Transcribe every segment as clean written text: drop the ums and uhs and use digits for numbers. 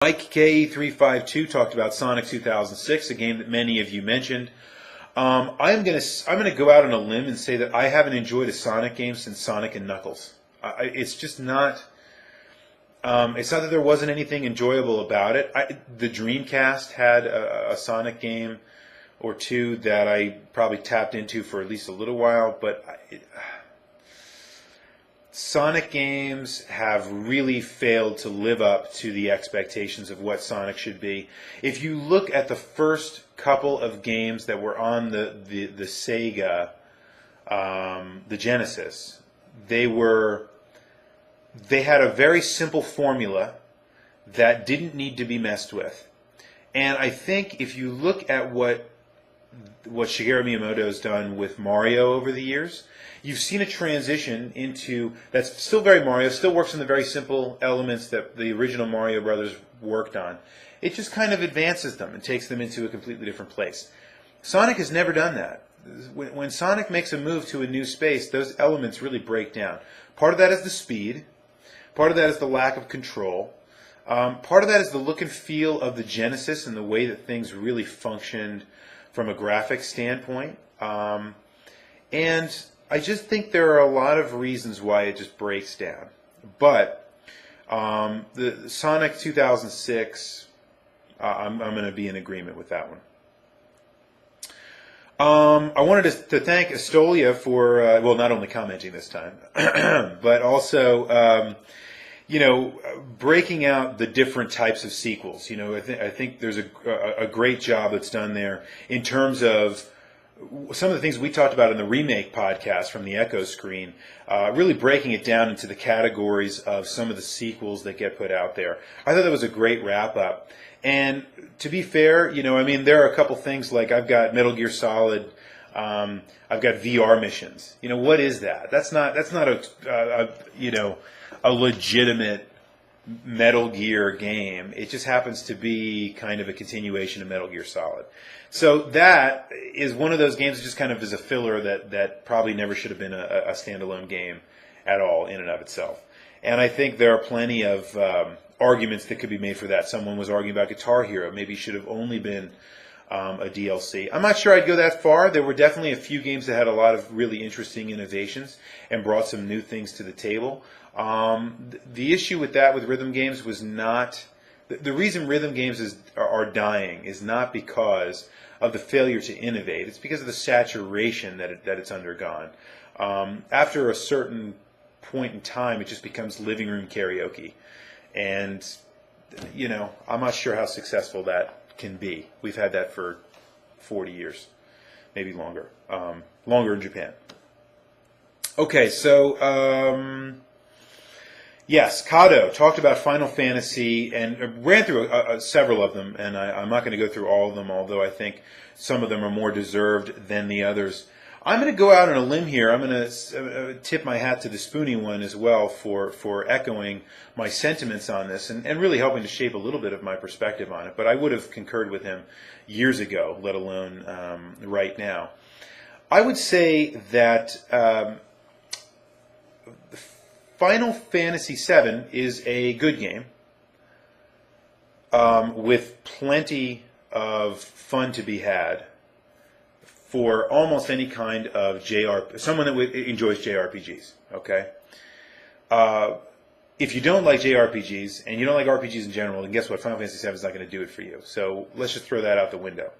Mike KE352 talked about Sonic 2006, a game that many of you mentioned. I'm gonna go out on a limb and say that I haven't enjoyed a Sonic game since Sonic and Knuckles. It's just not. It's not that there wasn't anything enjoyable about it. The Dreamcast had a Sonic game or two that I probably tapped into for at least a little while, but Sonic games have really failed to live up to the expectations of what Sonic should be. If you look at the first couple of games that were on the Sega, the Genesis, they had a very simple formula that didn't need to be messed with. And I think if you look at what Shigeru Miyamoto's done with Mario over the years, you've seen a transition into that's still very Mario, still works on the very simple elements that the original Mario Brothers worked on. It just kind of advances them and takes them into a completely different place. Sonic has never done that. When Sonic makes a move to a new space, those elements really break down. Part of that is the speed. Part of that is the lack of control. Part of that is the look and feel of the Genesis and the way that things really functioned from a graphic standpoint. And I just think there are a lot of reasons why it just breaks down. But the Sonic 2006, I'm going to be in agreement with that one. I wanted to thank Estolia for, well, not only commenting this time, but also, breaking out the different types of sequels. I think there's a great job that's done there in terms of some of the things we talked about in the remake podcast from the Echo screen, really breaking it down into the categories of some of the sequels that get put out there. I thought that was a great wrap-up. And to be fair, there are a couple things like I've got Metal Gear Solid, I've got VR missions. What is that? That's not a legitimate Metal Gear game. It just happens to be kind of a continuation of Metal Gear Solid. So that is one of those games that just kind of is a filler that probably never should have been a standalone game at all in and of itself. And I think there are plenty of arguments that could be made for that. Someone was arguing about Guitar Hero. Maybe should have only been a DLC. I'm not sure I'd go that far. There were definitely a few games that had a lot of really interesting innovations and brought some new things to the table. The issue with that with rhythm games was not... The reason rhythm games are dying is not because of the failure to innovate. It's because of the saturation that it's undergone. After a certain point in time, it just becomes living room karaoke. And, I'm not sure how successful that can be. We've had that for 40 years, maybe longer. Longer in Japan. Okay, so... Yes, Kado talked about Final Fantasy and ran through several of them, and I'm not going to go through all of them, although I think some of them are more deserved than the others. I'm going to go out on a limb here. I'm going to tip my hat to the Spoony one as well for echoing my sentiments on this and really helping to shape a little bit of my perspective on it. But I would have concurred with him years ago, let alone right now. I would say that... Final Fantasy VII is a good game with plenty of fun to be had for almost any kind of someone that enjoys JRPGs. Okay, if you don't like JRPGs and you don't like RPGs in general, then guess what? Final Fantasy VII is not going to do it for you. So let's just throw that out the window.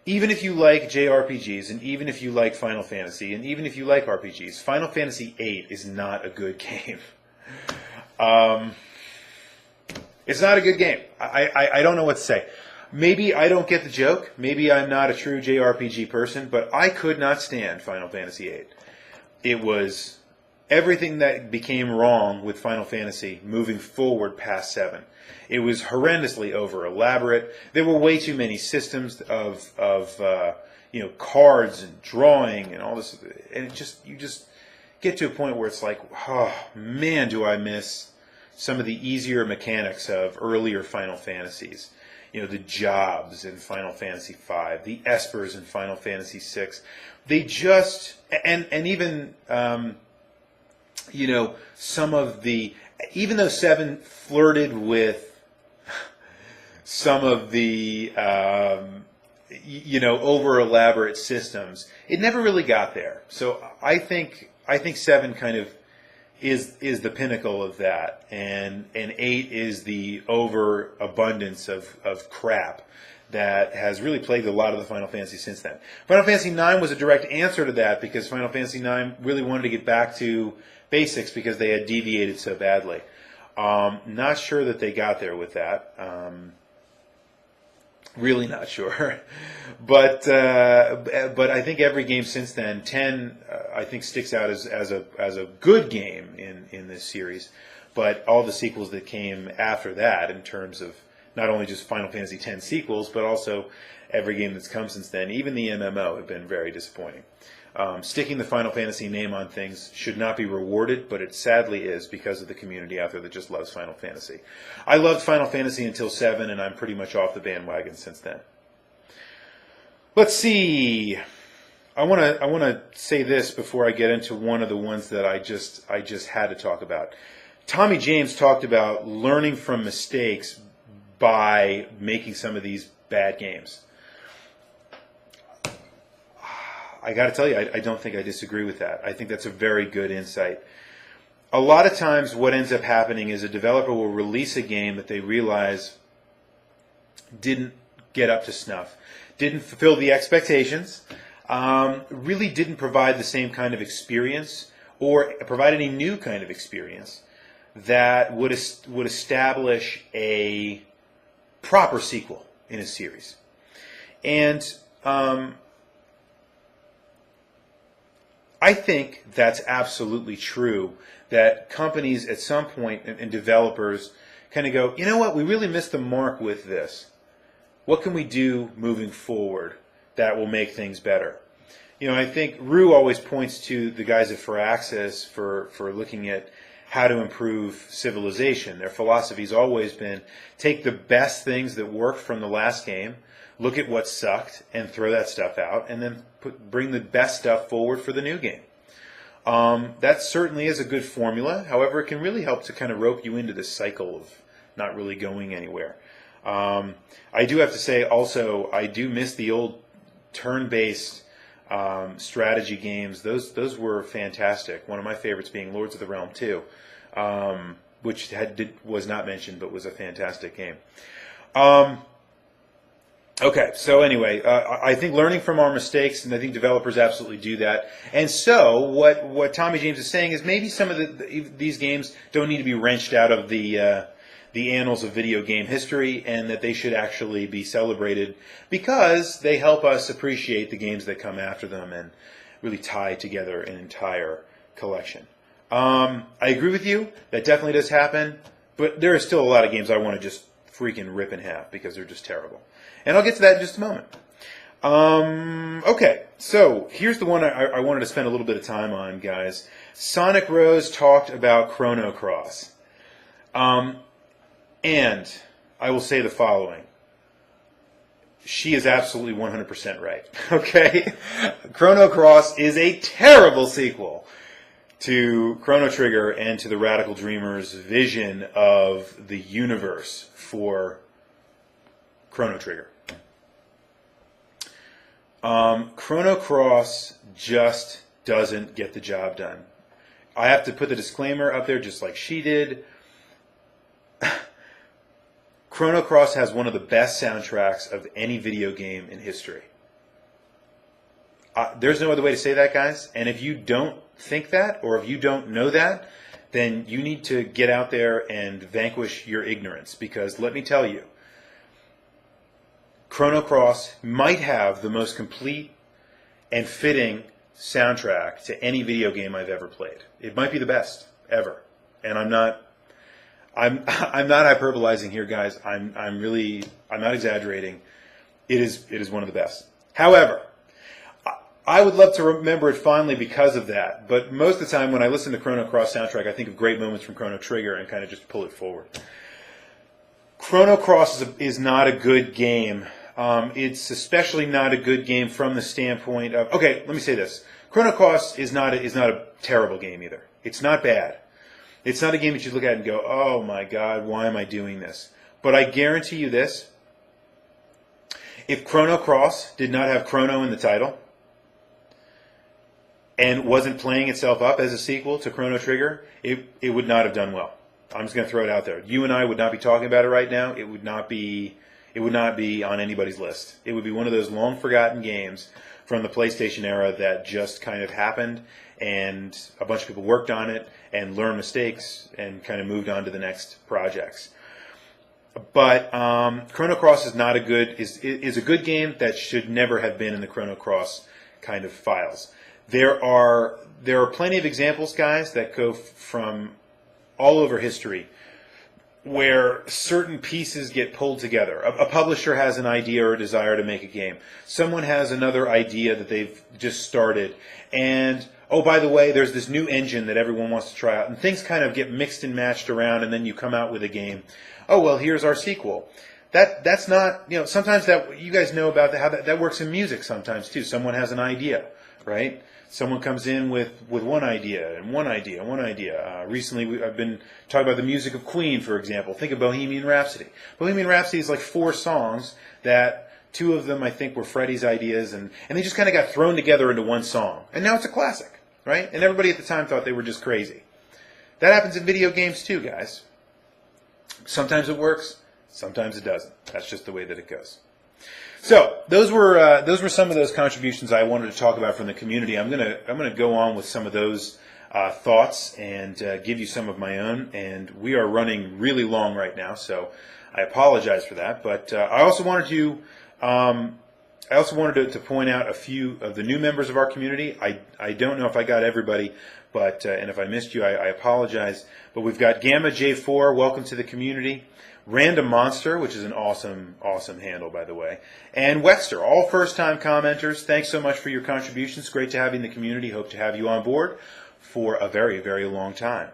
Even if you like JRPGs, and even if you like Final Fantasy, and even if you like RPGs, Final Fantasy VIII is not a good game. It's not a good game. I don't know what to say. Maybe I don't get the joke. Maybe I'm not a true JRPG person, but I could not stand Final Fantasy VIII. It was everything that became wrong with Final Fantasy moving forward past 7. It was horrendously over-elaborate. There were way too many systems of cards and drawing and all this. And you just get to a point where it's like, oh, man, do I miss some of the easier mechanics of earlier Final Fantasies. The jobs in Final Fantasy V, the espers in Final Fantasy VI. They just, and even, some of the, even though 7 flirted with some of the over elaborate systems. It never really got there. So I think 7 kind of is the pinnacle of that, and 8 is the overabundance of crap that has really plagued a lot of the Final Fantasy since then. Final Fantasy IX was a direct answer to that because Final Fantasy IX really wanted to get back to basics because they had deviated so badly. Not sure that they got there with that. Really not sure. But I think every game since then, 10 I think sticks out as a good game in this series. But all the sequels that came after that, in terms of not only just Final Fantasy X sequels, but also every game that's come since then, even the MMO, have been very disappointing. Sticking the Final Fantasy name on things should not be rewarded, but it sadly is because of the community out there that just loves Final Fantasy. I loved Final Fantasy until 7, and I'm pretty much off the bandwagon since then. Let's see. I want to say this before I get into one of the ones that I just had to talk about. Tommy James talked about learning from mistakes by making some of these bad games. I got to tell you, I don't think I disagree with that. I think that's a very good insight. A lot of times what ends up happening is a developer will release a game that they realize didn't get up to snuff, didn't fulfill the expectations, really didn't provide the same kind of experience or provide any new kind of experience that would establish a proper sequel in a series. And I think that's absolutely true, that companies at some point and developers kind of go, you know what, we really missed the mark with this. What can we do moving forward that will make things better? I think Rue always points to the guys at Firaxis for looking at how to improve Civilization. Their philosophy's always been take the best things that worked from the last game, look at what sucked, and throw that stuff out, and then bring the best stuff forward for the new game. That certainly is a good formula. However, it can really help to kind of rope you into this cycle of not really going anywhere. I do have to say also, I do miss the old turn-based strategy games. Those were fantastic. One of my favorites being Lords of the Realm 2, which was not mentioned but was a fantastic game. Okay, so anyway, I think learning from our mistakes, and I think developers absolutely do that. And so what Tommy James is saying is maybe some of these games don't need to be wrenched out of the annals of video game history, and that they should actually be celebrated because they help us appreciate the games that come after them and really tie together an entire collection. I agree with you. That definitely does happen, but there are still a lot of games I want to just freaking rip in half because they're just terrible. And I'll get to that in just a moment. Okay, so here's the one I wanted to spend a little bit of time on, guys. Sonic Rose talked about Chrono Cross. And I will say the following. She is absolutely 100% right. Okay? Chrono Cross is a terrible sequel to Chrono Trigger and to the Radical Dreamers' vision of the universe for Chrono Trigger. Chrono Cross just doesn't get the job done. I have to put the disclaimer up there just like she did. Chrono Cross has one of the best soundtracks of any video game in history. There's no other way to say that, guys. And if you don't think that, or if you don't know that, then you need to get out there and vanquish your ignorance. Because let me tell you, Chrono Cross might have the most complete and fitting soundtrack to any video game I've ever played. It might be the best ever. And I'm not hyperbolizing here, guys. I'm not exaggerating. It is one of the best. However, I would love to remember it fondly because of that. But most of the time when I listen to Chrono Cross soundtrack, I think of great moments from Chrono Trigger and kind of just pull it forward. Chrono Cross is not a good game. It's especially not a good game from the standpoint of... Okay, let me say this. Chrono Cross is not a terrible game either. It's not bad. It's not a game that you look at and go, oh my God, why am I doing this? But I guarantee you this, If Chrono Cross did not have Chrono in the title and wasn't playing itself up as a sequel to Chrono Trigger, it would not have done well. I'm just going to throw it out there. You and I would not be talking about it right now. It would not be on anybody's list. It would be one of those long forgotten games from the PlayStation era that just kind of happened, and a bunch of people worked on it and learned mistakes and kind of moved on to the next projects. But Chrono Cross is a good game that should never have been in the Chrono Cross kind of files. There are plenty of examples, guys, that go from all over history where certain pieces get pulled together. A publisher has an idea or a desire to make a game. Someone has another idea that they've just started. And, oh, by the way, there's this new engine that everyone wants to try out. And things kind of get mixed and matched around, and then you come out with a game. Oh, well, here's our sequel. That's not, sometimes that, you guys know about how that works in music sometimes, too. Someone has an idea, right? Someone comes in with one idea and one idea and one idea. Recently, I've been talking about the music of Queen, for example. Think of Bohemian Rhapsody. Bohemian Rhapsody is like 4 songs that 2 of them, I think, were Freddie's ideas, and they just kind of got thrown together into one song. And now it's a classic, right? And everybody at the time thought they were just crazy. That happens in video games too, guys. Sometimes it works, sometimes it doesn't. That's just the way that it goes. So those were some of those contributions I wanted to talk about from the community. I'm gonna go on with some of those thoughts and give you some of my own. And we are running really long right now, so I apologize for that. But I also wanted to point out a few of the new members of our community. I don't know if I got everybody, but and if I missed you, I apologize. But we've got Gamma J4. Welcome to the community. Random Monster, which is an awesome handle, by the way, and Wexter, all first-time commenters. Thanks so much for your contributions. Great to have you in the community. Hope to have you on board for a very, very long time.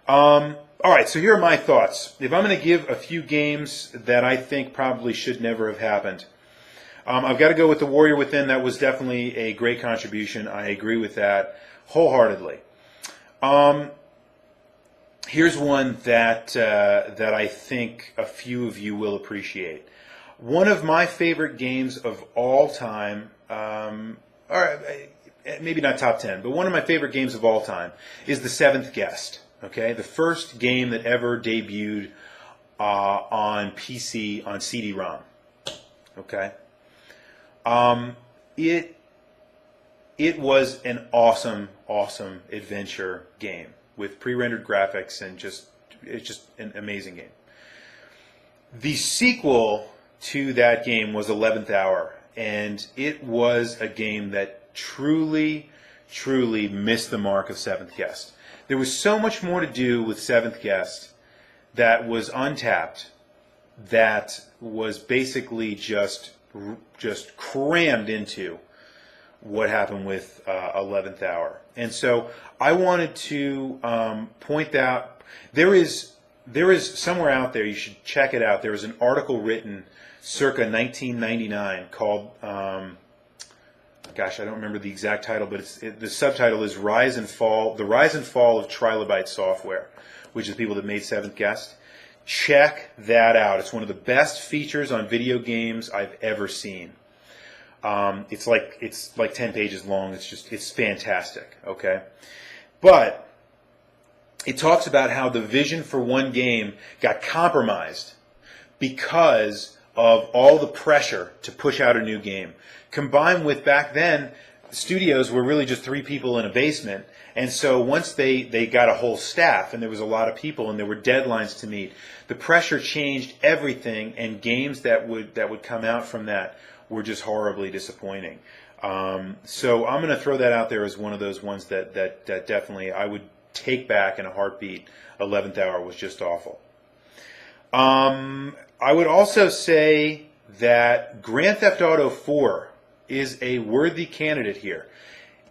All right, so here are my thoughts. If I'm going to give a few games that I think probably should never have happened, I've got to go with The Warrior Within. That was definitely a great contribution. I agree with that wholeheartedly. Here's one that I think a few of you will appreciate. One of my favorite games of all time, or maybe not top 10, but one of my favorite games of all time is The Seventh Guest. Okay, the first game that ever debuted on PC on CD-ROM. Okay, it was an awesome adventure game with pre-rendered graphics, and it's just an amazing game. The sequel to that game was 11th Hour, and it was a game that truly missed the mark of Seventh Guest. There was so much more to do with Seventh Guest that was untapped, that was basically just crammed into what happened with 11th Hour. And so I wanted to point out, there is somewhere out there, you should check it out, there was an article written circa 1999 called, gosh, I don't remember the exact title, but the subtitle is The Rise and Fall of Trilobite Software, which is the people that made Seventh Guest. Check that out. It's one of the best features on video games I've ever seen. It's like 10 pages long. It's fantastic. Okay, but it talks about how the vision for one game got compromised because of all the pressure to push out a new game, combined with, back then, studios were really just 3 people in a basement. And so once they got a whole staff and there was a lot of people and there were deadlines to meet, the pressure changed everything, and games that would come out from that were just horribly disappointing. So I'm going to throw that out there as one of those ones that definitely I would take back in a heartbeat. 11th Hour was just awful. I would also say that Grand Theft Auto 4 is a worthy candidate here.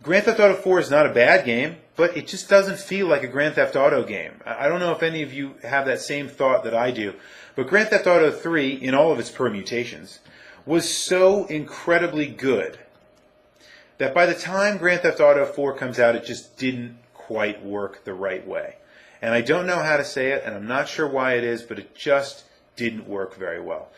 Grand Theft Auto 4 is not a bad game, but it just doesn't feel like a Grand Theft Auto game. I don't know if any of you have that same thought that I do, but Grand Theft Auto 3, in all of its permutations, was so incredibly good that by the time Grand Theft Auto 4 comes out, it just didn't quite work the right way. And I don't know how to say it, and I'm not sure why it is, but it just didn't work very well.